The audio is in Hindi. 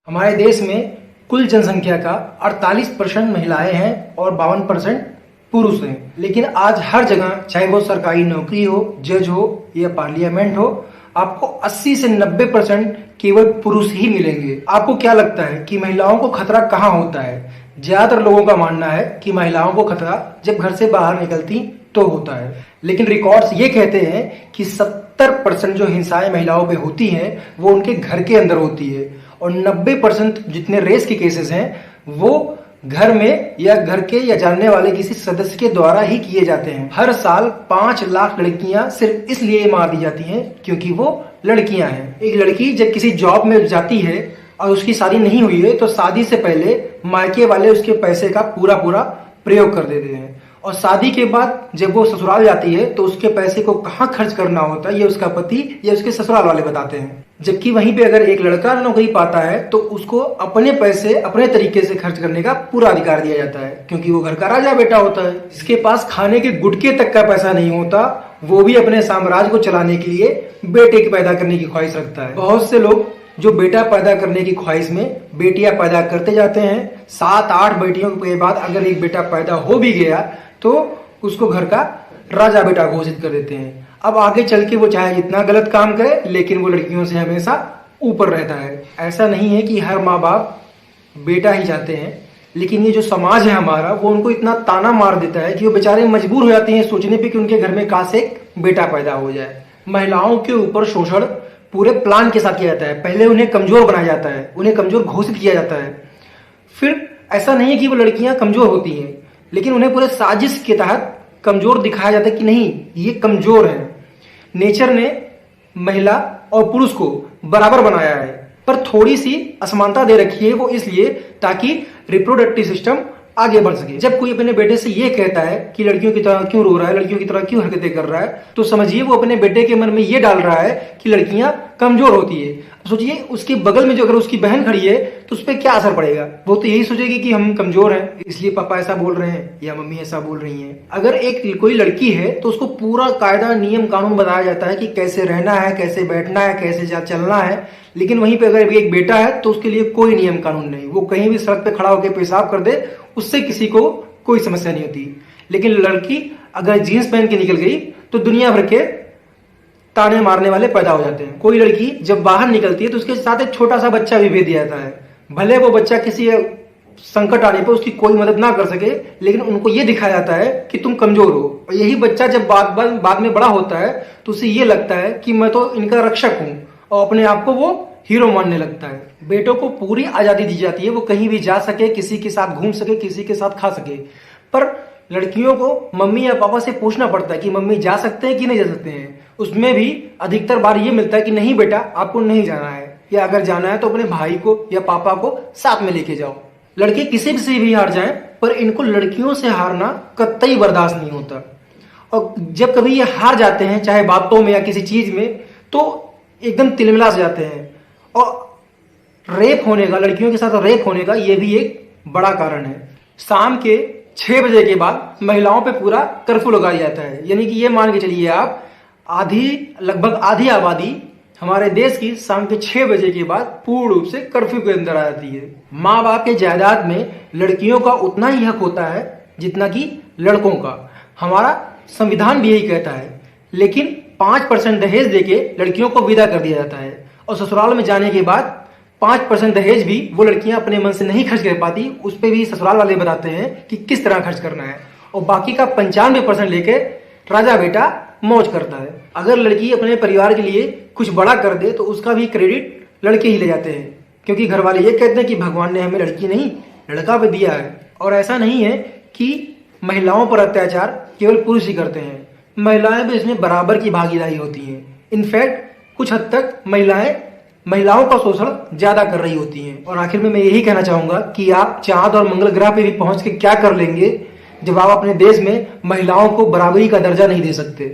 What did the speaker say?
हमारे देश में कुल जनसंख्या का 48% महिलाएं हैं और 52% पुरुष हैं। लेकिन आज हर जगह, चाहे वो सरकारी नौकरी हो, जज हो या पार्लियामेंट हो, आपको 80 से 90% केवल पुरुष ही मिलेंगे। आपको क्या लगता है कि महिलाओं को खतरा कहाँ होता है? ज्यादातर लोगों का मानना है कि महिलाओं को खतरा जब घर से बाहर निकलती तो होता है, लेकिन रिकॉर्ड्स ये कहते हैं कि 70% जो हिंसाएं महिलाओं पे होती हैं वो उनके घर के अंदर होती है और 90% जितने रेस के केसेस हैं वो घर में या घर के या जानने वाले किसी सदस्य के द्वारा ही किए जाते हैं। हर साल 5 लाख लड़कियां सिर्फ इसलिए मार दी जाती हैं क्योंकि वो लड़कियां हैं। एक लड़की जब किसी जॉब में जाती है और उसकी शादी नहीं हुई है तो शादी से पहले मायके वाले उसके पैसे का पूरा प्रयोग कर देते हैं और शादी के बाद जब वो ससुराल जाती है तो उसके पैसे को कहाँ खर्च करना होता है ये उसका पति या उसके ससुराल वाले बताते हैं। जबकि वहीं पे अगर एक लड़का नौकरी पाता है तो उसको अपने पैसे अपने तरीके से खर्च करने का पूरा अधिकार दिया जाता है क्योंकि वो घर का राजा बेटा होता है। जिसके पास खाने के गुटके तक का पैसा नहीं होता वो भी अपने साम्राज्य को चलाने के लिए बेटे की पैदा करने की ख्वाहिश रखता है। बहुत से लोग जो बेटा पैदा करने की ख्वाहिश में बेटियां पैदा करते जाते हैं, 7-8 बेटियों के बाद अगर एक बेटा पैदा हो भी गया तो उसको घर का राजा बेटा घोषित कर देते हैं। अब आगे चल के वो चाहे जितना गलत काम करे लेकिन वो लड़कियों से हमेशा ऊपर रहता है। ऐसा नहीं है कि हर माँ बाप बेटा ही चाहते हैं, लेकिन ये जो समाज है हमारा वो उनको इतना ताना मार देता है कि वो बेचारे मजबूर हो जाते हैं सोचने पे कि उनके घर में काश एक बेटा पैदा हो जाए। महिलाओं के ऊपर शोषण पूरे प्लान के साथ किया जाता है। पहले उन्हें कमजोर बनाया जाता है, उन्हें कमजोर घोषित किया जाता है। फिर ऐसा नहीं है कि वो लड़कियां कमजोर होती हैं, लेकिन उन्हें पूरे साजिश के तहत कमजोर दिखाया जाता है कि नहीं ये कमजोर है। नेचर ने महिला और पुरुष को बराबर बनाया है पर थोड़ी सी असमानता दे रखी है, वो इसलिए ताकि रिप्रोडक्टिव सिस्टम आगे बढ़ सके। जब कोई अपने बेटे से ये कहता है कि लड़कियों की तरह क्यों रो रहा है, लड़कियों की तरह क्यों हरकतें कर रहा है, तो समझिए वो अपने बेटे के मन में ये डाल रहा है कि लड़कियां कमजोर होती है। सोचिए उसके बगल में जो अगर उसकी बहन खड़ी है तो उस पर क्या असर पड़ेगा? वो तो यही सोचेगी कि हम कमजोर हैं इसलिए पापा ऐसा बोल रहे हैं या मम्मी ऐसा बोल रही हैं। अगर एक कोई लड़की है तो उसको पूरा कायदा नियम कानून बताया जाता है कि कैसे रहना है, कैसे बैठना है, कैसे चलना है। लेकिन वहीं पे अगर एक बेटा है तो उसके लिए कोई नियम कानून नहीं, वो कहीं भी सड़क पे खड़ा होकर पेशाब कर दे उससे किसी को कोई समस्या नहीं होती। लेकिन लड़की अगर जीन्स पहन के निकल गई तो दुनिया भर के ताने मारने वाले पैदा हो जाते हैं। कोई लड़की जब बाहर निकलती है तो उसके साथ एक छोटा सा बच्चा भी भेज दिया जाता है, भले वो बच्चा किसी संकट आने पर उसकी कोई मदद ना कर सके, लेकिन उनको ये दिखाया जाता है कि तुम कमजोर हो। और यही बच्चा जब बाद में बड़ा होता है तो उसे ये लगता है कि मैं तो इनका रक्षक हूं और अपने आप को वो हीरो मानने लगता है। बेटों को पूरी आजादी दी जाती है, वो कहीं भी जा सके, किसी के साथ घूम सके, किसी के साथ खा सके। पर लड़कियों को मम्मी या पापा से पूछना पड़ता है कि मम्मी जा सकते हैं कि नहीं जा सकते हैं। उसमें भी अधिकतर बार ये मिलता है कि नहीं बेटा आपको नहीं जाना है, या अगर जाना है तो अपने भाई को या पापा को साथ में लेके जाओ। लड़के किसी से भी हार जाएं पर इनको लड़कियों से हारना कतई बर्दाश्त नहीं होता। और जब कभी ये हार जाते हैं चाहे बातों में या किसी चीज में तो एकदम तिलमिला से जाते हैं। और रेप होने का, लड़कियों के साथ रेप होने का ये भी एक बड़ा कारण है। शाम के 6 बजे के बाद महिलाओं पे पूरा कर्फ्यू लगा दिया जाता है, यानी कि ये मान के चलिए आप लगभग आधी आबादी हमारे देश की शाम के 6 बजे के बाद पूर्ण रूप से कर्फ्यू के अंदर आ जाती है। माँ बाप के जायदाद में लड़कियों का उतना ही हक होता है जितना कि लड़कों का। हमारा संविधान भी यही कहता है, लेकिन 5% दहेज देके लड़कियों को विदा कर दिया जाता है और ससुराल में जाने के बाद 5% दहेज भी वो लड़कियां अपने मन से नहीं खर्च कर पाती, उस पर भी ससुराल वाले बताते हैं कि किस तरह खर्च करना है और बाकी का 95% लेके राजा बेटा मौज करता है। अगर लड़की अपने परिवार के लिए कुछ बड़ा कर दे तो उसका भी क्रेडिट लड़के ही ले जाते हैं, क्योंकि घर वाले ये कहते हैं कि भगवान ने हमें लड़की नहीं लड़का भी दिया है। और ऐसा नहीं है कि महिलाओं पर अत्याचार केवल पुरुष ही करते हैं, महिलाएं भी इसमें बराबर की भागीदारी होती हैं। इनफैक्ट कुछ हद तक महिलाओं का शोषण ज्यादा कर रही होती हैं। और आखिर में मैं यही कहना चाहूंगा कि आप चांद और मंगल ग्रह पे भी पहुंच के क्या कर लेंगे जब आप अपने देश में महिलाओं को बराबरी का दर्जा नहीं दे सकते।